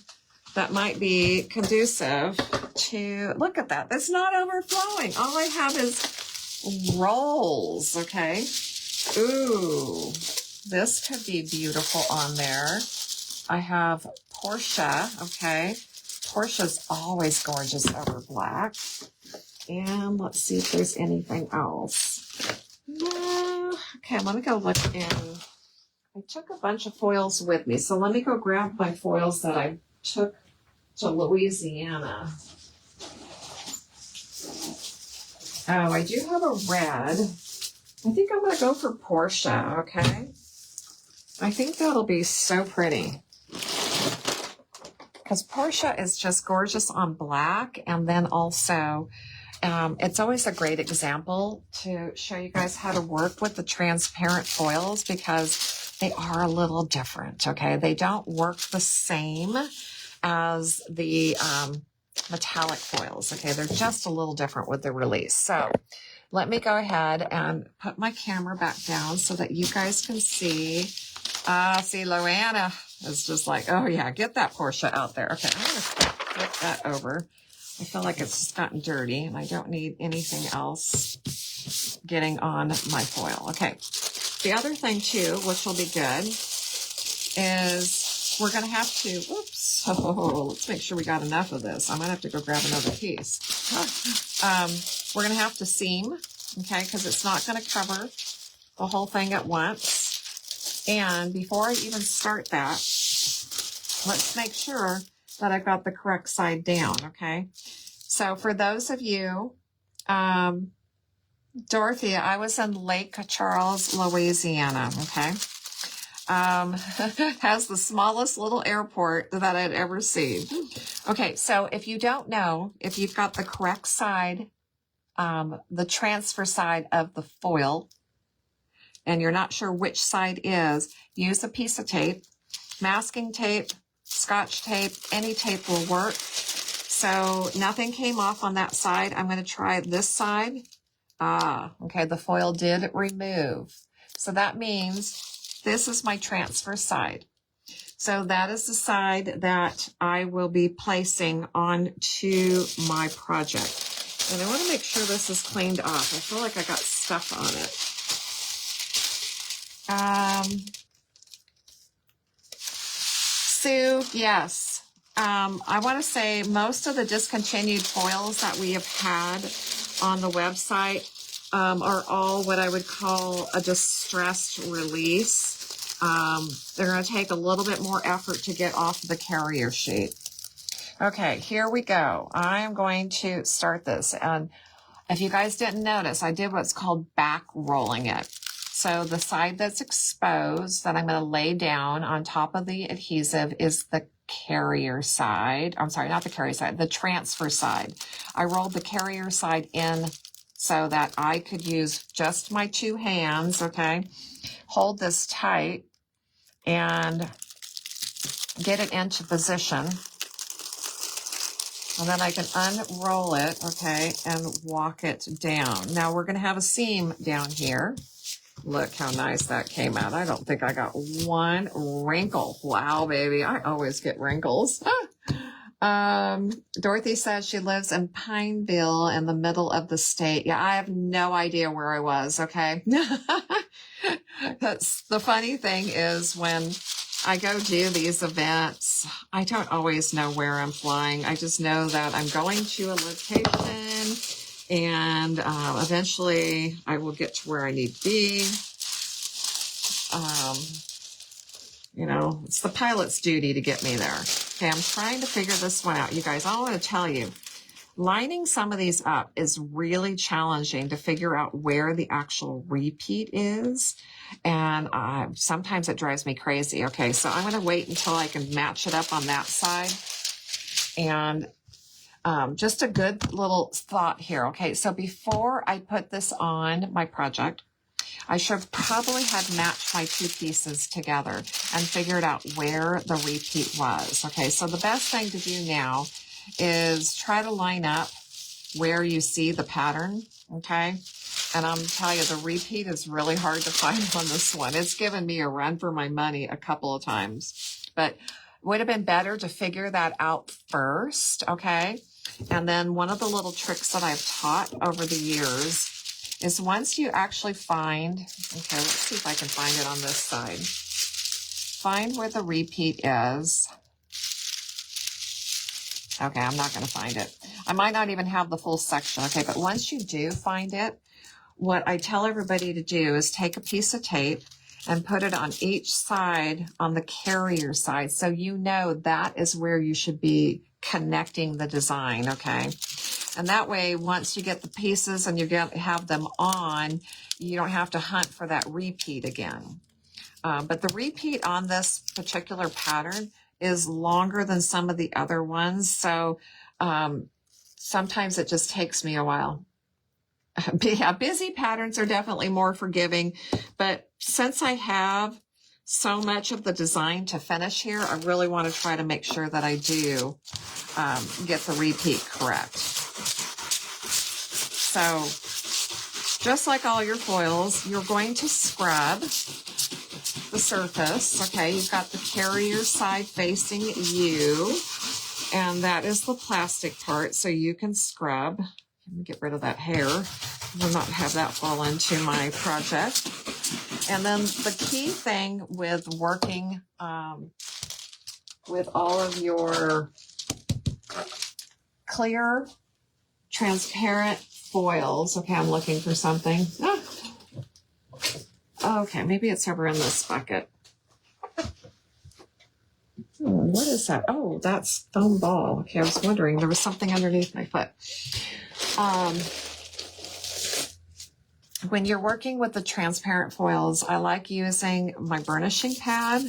S1: that might be conducive to, look at that. That's not overflowing. All I have is rolls, okay? Ooh, this could be beautiful on there. I have Portia, okay? Portia's always gorgeous over black. And let's see if there's anything else. No. Okay, let me go look in. I took a bunch of foils with me, so let me go grab my foils that I took to Louisiana. Oh, I do have a red. I think I'm going to go for Portia, okay? I think that'll be so pretty. Because Portia is just gorgeous on black. And then also, it's always a great example to show you guys how to work with the transparent foils because they are a little different, okay? They don't work the same as the metallic foils, okay? They're just a little different with the release. So let me go ahead and put my camera back down so that you guys can see. See, Loanna is just like, oh yeah, get that Portia out there. Okay, I'm gonna flip that over. I feel like it's just gotten dirty and I don't need anything else getting on my foil. Okay, the other thing too, which will be good, is we're gonna have to, oops, oh, let's make sure we got enough of this. I might have to go grab another piece. We're gonna have to seam, okay, because it's not gonna cover the whole thing at once. And before I even start that, let's make sure that I've got the correct side down, okay? So for those of you, Dorothea, I was in Lake Charles, Louisiana, okay? Has the smallest little airport that I'd ever seen. Okay, so if you don't know, if you've got the correct side, the transfer side of the foil, and you're not sure which side is, use a piece of tape, masking tape, Scotch tape, any tape will work. So nothing came off on that side. I'm going to try this side. Okay, the foil did remove. So that means this is my transfer side. So that is the side that I will be placing onto my project. And I want to make sure this is cleaned off. I feel like I got stuff on it. Sue, yes. I want to say most of the discontinued foils that we have had on the website are all what I would call a distressed release. They're going to take a little bit more effort to get off the carrier sheet. Okay, here we go. I am going to start this. And if you guys didn't notice, I did what's called back rolling it. So the side that's exposed that I'm going to lay down on top of the adhesive is the carrier side. I'm sorry, not the carrier side, the transfer side. I rolled the carrier side in so that I could use just my 2 hands, okay? Hold this tight and get it into position. And then I can unroll it, okay, and walk it down. Now we're going to have a seam down here. Look how nice that came out. I don't think I got one wrinkle. Wow, baby. I always get wrinkles. Dorothy says she lives in Pineville in the middle of the state. Yeah, I have no idea where I was, okay? That's the funny thing is when I go do these events, I don't always know where I'm flying. I just know that I'm going to a location and eventually I will get to where I need to be. You know, it's the pilot's duty to get me there. Okay, I'm trying to figure this one out. You guys, I want to tell you, lining some of these up is really challenging to figure out where the actual repeat is. And sometimes it drives me crazy. Okay, so I'm going to wait until I can match it up on that side. And just a good little thought here. Okay, so before I put this on my project, I should probably have matched my 2 pieces together and figured out where the repeat was. Okay, so the best thing to do now is try to line up where you see the pattern, okay? And I'm telling you, the repeat is really hard to find on this one. It's given me a run for my money a couple of times, but it would have been better to figure that out first, okay? And then one of the little tricks that I've taught over the years is once you actually find, okay, let's see if I can find it on this side. Find where the repeat is. Okay, I'm not going to find it. I might not even have the full section, okay, but once you do find it, what I tell everybody to do is take a piece of tape and put it on each side on the carrier side so you know that is where you should be connecting the design, okay? And that way, once you get the pieces and you have them on, you don't have to hunt for that repeat again. But the repeat on this particular pattern is longer than some of the other ones. So sometimes it just takes me a while. Yeah, busy patterns are definitely more forgiving. But since I have so much of the design to finish here, I really want to try to make sure that I do get the repeat correct. So just like all your foils, you're going to scrub the surface. Okay, you've got the carrier side facing you, and that is the plastic part, so you can scrub. Let me get rid of that hair. I will not have that fall into my project. And then the key thing with working with all of your clear, transparent foils. Okay, I'm looking for something. Okay, maybe it's over in this bucket. What is that? Oh, that's foam ball. Okay, I was wondering. There was something underneath my foot. When you're working with the transparent foils, I like using my burnishing pad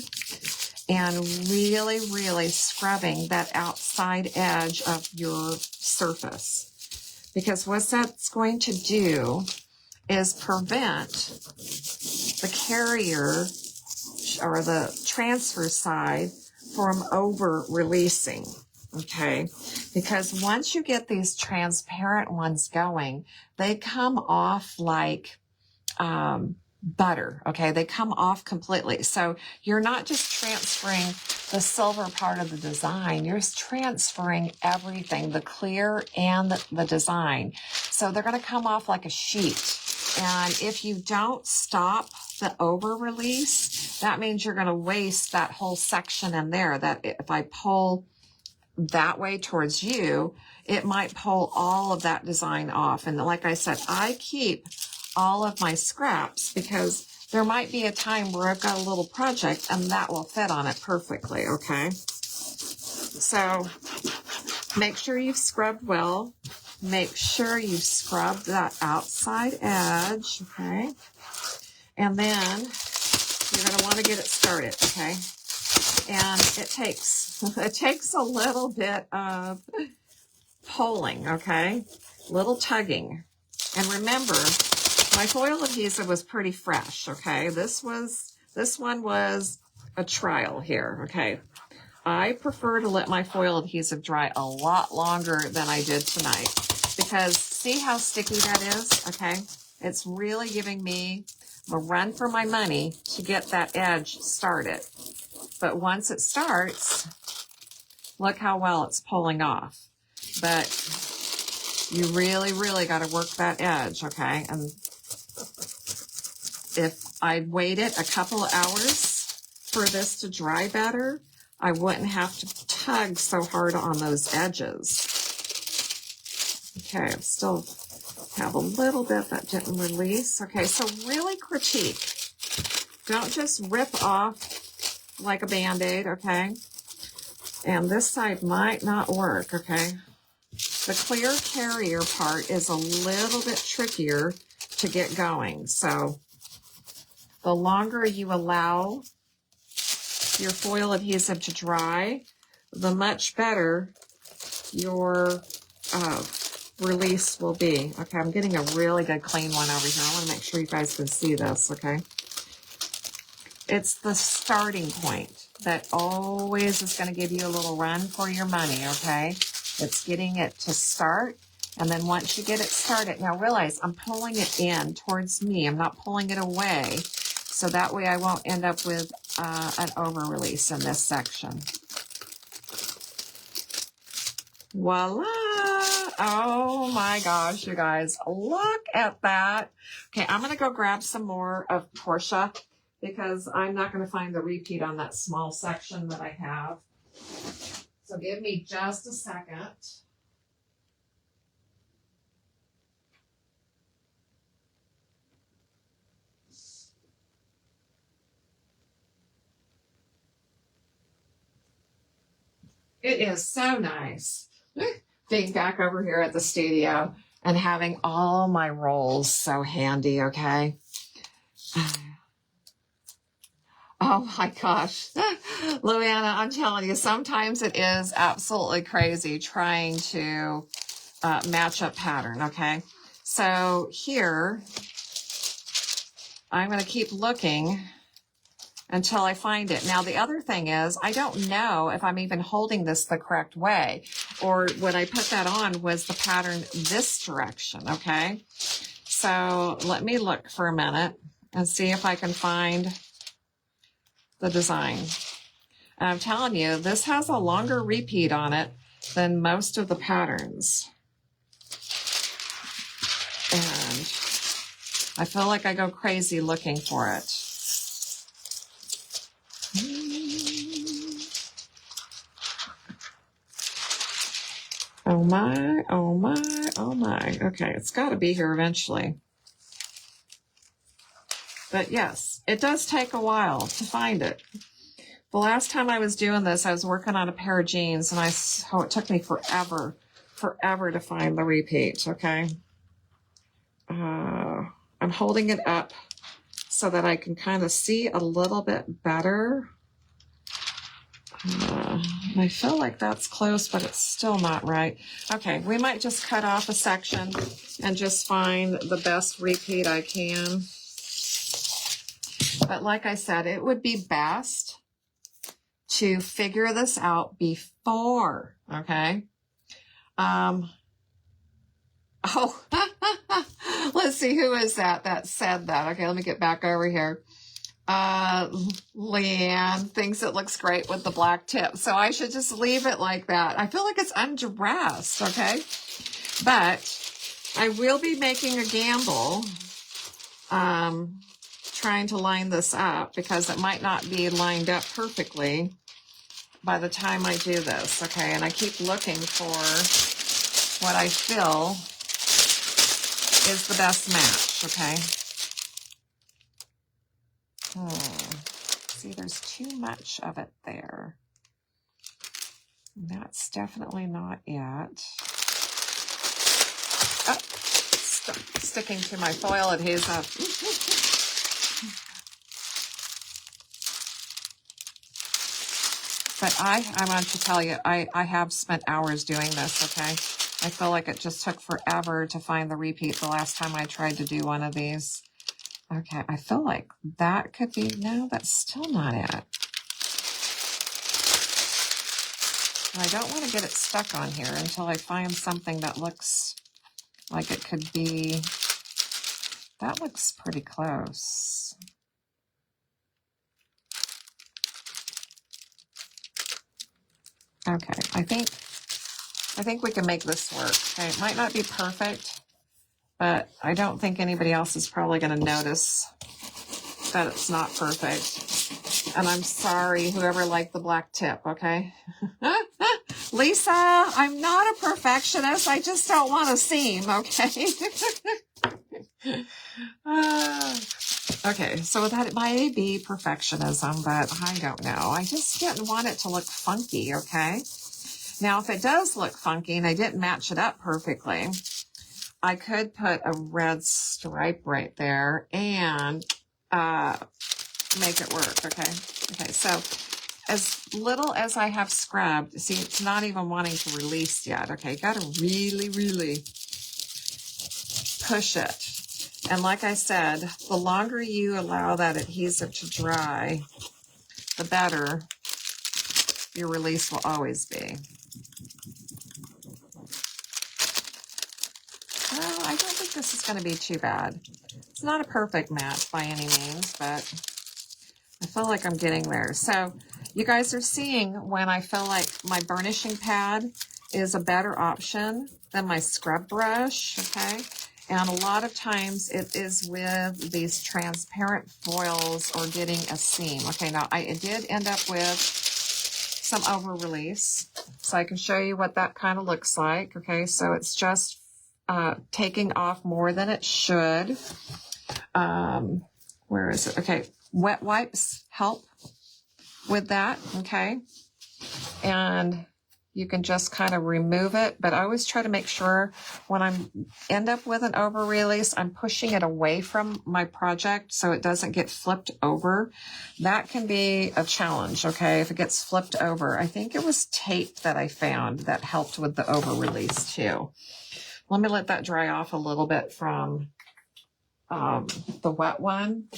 S1: and really, really scrubbing that outside edge of your surface. Because what that's going to do is prevent the carrier or the transfer side from over releasing, okay? Because once you get these transparent ones going, they come off like butter, okay? They come off completely. So you're not just transferring the silver part of the design, you're transferring everything, the clear and the design. So they're going to come off like a sheet. And if you don't stop the over release, that means you're going to waste that whole section in there. That if I pull that way towards you, it might pull all of that design off. And like I said, I keep all of my scraps because there might be a time where I've got a little project and that will fit on it perfectly, okay? So Make sure you've scrubbed well. Make sure you've scrubbed that outside edge, okay? And then you're going to want to get it started, okay? And it takes a little bit of pulling, okay? Little tugging. And remember, my foil adhesive was pretty fresh, okay? This one was a trial here, okay? I prefer to let my foil adhesive dry a lot longer than I did tonight because see how sticky that is, okay? It's really giving me a run for my money to get that edge started. But once it starts, look how well it's pulling off. But you really, really got to work that edge, okay? And if I waited a couple of hours for this to dry better, I wouldn't have to tug so hard on those edges. Okay, I still have a little bit that didn't release. Okay, so really critique. Don't just rip off like a Band-Aid, okay? And this side might not work, okay? The clear carrier part is a little bit trickier to get going. So the longer you allow your foil adhesive to dry, the much better your release will be. Okay, I'm getting a really good clean one over here. I want to make sure you guys can see this, okay? It's the starting point that always is going to give you a little run for your money, okay? It's getting it to start, and then once you get it started, now realize I'm pulling it in towards me. I'm not pulling it away, so that way I won't end up with an over release in this section. Voila! Oh my gosh, you guys, look at that. Okay, I'm going to go grab some more of Portia because I'm not going to find the repeat on that small section that I have. So give me just a second. It is so nice being back over here at the studio and having all my rolls so handy, okay? Oh my gosh. Luanna, I'm telling you, sometimes it is absolutely crazy trying to match up pattern, okay? So here, I'm going to keep looking until I find it. Now, the other thing is, I don't know if I'm even holding this the correct way, or when I put that on was the pattern this direction, okay? So let me look for a minute and see if I can find the design. And I'm telling you, this has a longer repeat on it than most of the patterns. And I feel like I go crazy looking for it. Oh my, oh my, oh my. Okay, it's got to be here eventually. But yes, it does take a while to find it. The last time I was doing this, I was working on a pair of jeans, and it took me forever to find the repeat, okay? I'm holding it up so that I can kind of see a little bit better. I feel like that's close, but it's still not right. Okay, we might just cut off a section and just find the best repeat I can. But like I said, it would be best to figure this out before, okay? Oh, let's see, who is that said that? Okay, let me get back over here. Leanne thinks it looks great with the black tip, so I should just leave it like that. I feel like it's undressed, okay? But I will be making a gamble trying to line this up because it might not be lined up perfectly by the time I do this, okay? And I keep looking for what I feel is the best match, okay? See, there's too much of it there. That's definitely not it. Oh, sticking to my foil adhesive. But I want to tell you, I have spent hours doing this, okay? I feel like it just took forever to find the repeat the last time I tried to do one of these. Okay, I feel like that could be, no, that's still not it. I don't want to get it stuck on here until I find something that looks like it could be. That looks pretty close. Okay, I think we can make this work. Okay, it might not be perfect, but I don't think anybody else is probably going to notice that it's not perfect. And I'm sorry, whoever liked the black tip, okay? Lisa, I'm not a perfectionist. I just don't want to seem, okay? Okay, so that might be perfectionism, but I don't know. I just didn't want it to look funky, okay? Now, if it does look funky and I didn't match it up perfectly, I could put a red stripe right there and make it work, okay? Okay, so as little as I have scrubbed, see, it's not even wanting to release yet, okay? Got to really, really push it. And like I said, the longer you allow that adhesive to dry, the better your release will always be. Well, I don't think this is going to be too bad. It's not a perfect match by any means, but I feel like I'm getting there. So you guys are seeing when I feel like my burnishing pad is a better option than my scrub brush, okay? And a lot of times it is with these transparent foils or getting a seam. Okay, now I did end up with some over release, so I can show you what that kind of looks like. Okay, so it's just taking off more than it should. Where is it? Okay, wet wipes help with that, okay? And you can just kind of remove it, but I always try to make sure when I end up with an over release, I'm pushing it away from my project so it doesn't get flipped over. That can be a challenge, okay, if it gets flipped over. I think it was tape that I found that helped with the over release too. Let me let that dry off a little bit from the wet one.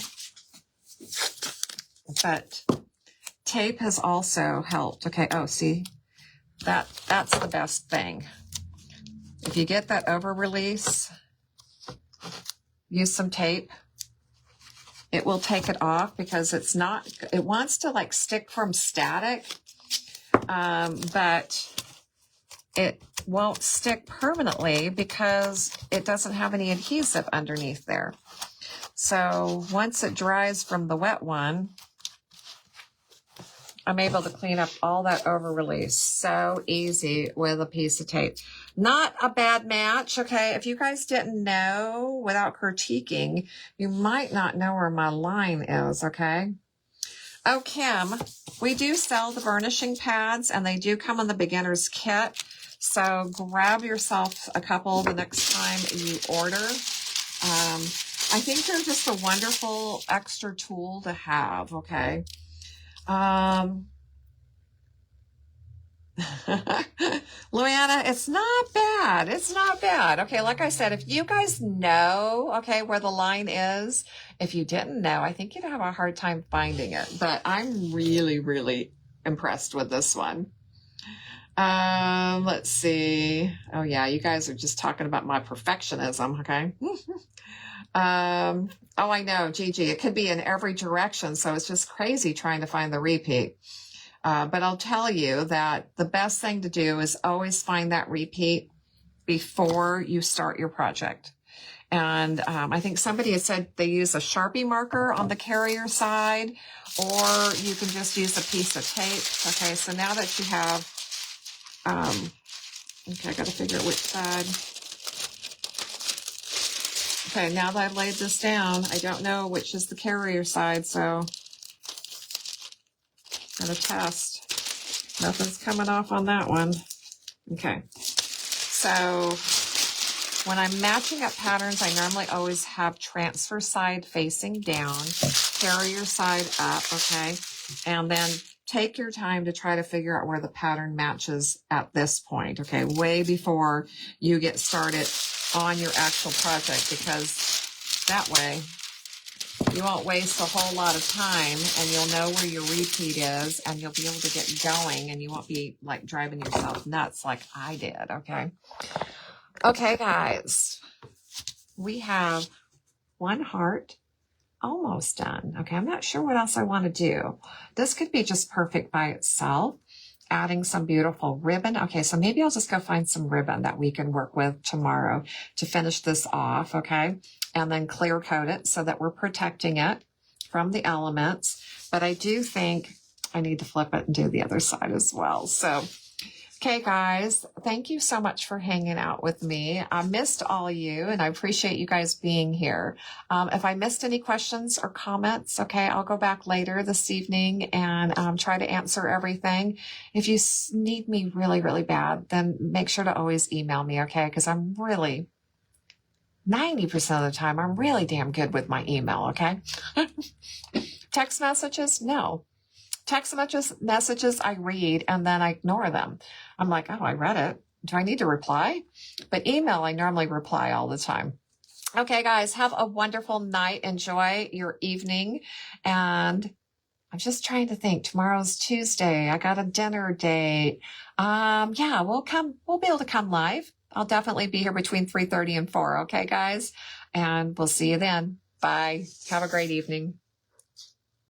S1: But tape has also helped. Okay, oh, see? That's the best thing. If you get that over release, use some tape. It will take it off because it's not, it wants to like stick from static, but it won't stick permanently because it doesn't have any adhesive underneath there. So once it dries from the wet one, I'm able to clean up all that over release so easy with a piece of tape. Not a bad match, okay? If you guys didn't know without critiquing, you might not know where my line is, okay? Oh, Kim, we do sell the burnishing pads, and they do come in the beginner's kit. So grab yourself a couple the next time you order. I think they're just a wonderful extra tool to have, okay? Luana, it's not bad. It's not bad. Okay, like I said, if you guys know, okay, where the line is, if you didn't know, I think you'd have a hard time finding it. But I'm really, really impressed with this one. Let's see. Oh yeah, you guys are just talking about my perfectionism, okay? Oh, I know, Gigi, it could be in every direction, so it's just crazy trying to find the repeat. But I'll tell you that the best thing to do is always find that repeat before you start your project. And I think somebody had said they use a Sharpie marker on the carrier side, or you can just use a piece of tape. Okay, so now that you have, okay, I got to figure out which side. Okay, now that I've laid this down, I don't know which is the carrier side, so I'm going to test. Nothing's coming off on that one. Okay. So when I'm matching up patterns, I normally always have transfer side facing down, carrier side up, okay? And then take your time to try to figure out where the pattern matches at this point, okay? Way before you get started on your actual project, because that way you won't waste a whole lot of time and you'll know where your repeat is and you'll be able to get going and you won't be like driving yourself nuts like I did, okay? Okay, guys, we have one heart almost done. Okay, I'm not sure what else I want to do. This could be just perfect by itself. Adding some beautiful ribbon. Okay, so maybe I'll just go find some ribbon that we can work with tomorrow to finish this off, okay? And then clear coat it so that we're protecting it from the elements. But I do think I need to flip it and do the other side as well. So, okay, guys, thank you so much for hanging out with me. I missed all of you, and I appreciate you guys being here. If I missed any questions or comments, okay, I'll go back later this evening and try to answer everything. If you need me really, really bad, then make sure to always email me, okay? Because I'm really, 90% of the time, I'm really damn good with my email, okay? Text messages? No. Text messages I read and then I ignore them. I'm like, oh, I read it. Do I need to reply? But email, I normally reply all the time. Okay, guys, have a wonderful night. Enjoy your evening. And I'm just trying to think. Tomorrow's Tuesday. I got a dinner date. Yeah, we'll be able to come live. I'll definitely be here between 3:30 and 4. Okay, guys? And we'll see you then. Bye. Have a great evening.